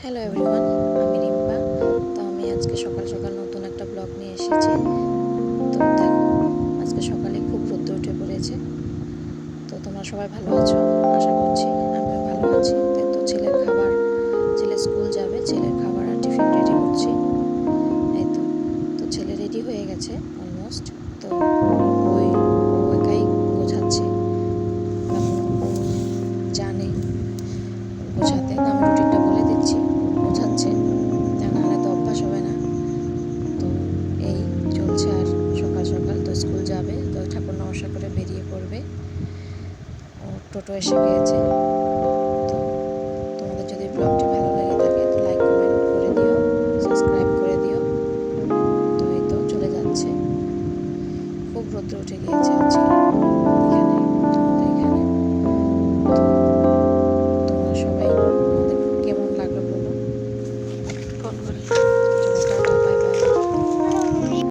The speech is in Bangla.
হ্যালো এভরিওয়ান, আমি রিম্পা। তো আমি আজকে সকাল সকাল নতুন একটা ব্লগ নিয়ে এসেছি। তো দেখো, আজকে সকালে খুব রোদ্র উঠে পড়েছে। তো তোমরা সবাই ভালো আছো আশা করছি। আমিও ভালো আছি। তো ছেলে স্কুল যাবে, ছেলের খাবার আর টিফিন রেডি করছি। এই তো ছেলে রেডি হয়ে গেছে অলমোস্ট। তো বই ও একাই গোছাচ্ছে, কারণ ও জানে গোছাতে। তো আমি রুটিনটা বলে দিচ্ছি, গোছাচ্ছে, নাহলে তো অভ্যাস হবে না। তো এই চলছে। আর সকাল সকাল তো স্কুল যাবে, তো ঠাকুর নমস্কার করে বেরিয়ে পড়বে। ও টোটো এসে গিয়েছে। তো তোমাদের যদি ব্লগটি ভালো লেগে থাকে তো লাইক কমেন্ট করে দিও, সাবস্ক্রাইব করে দিও। তো এই তো চলে যাচ্ছে। খুব রোদ্র উঠে গিয়েছে আজকে এখানে, তোমাদের এখানে। তো তোমরা সবাই আমাদের কেমন লাগলো বলো, ফোন করে।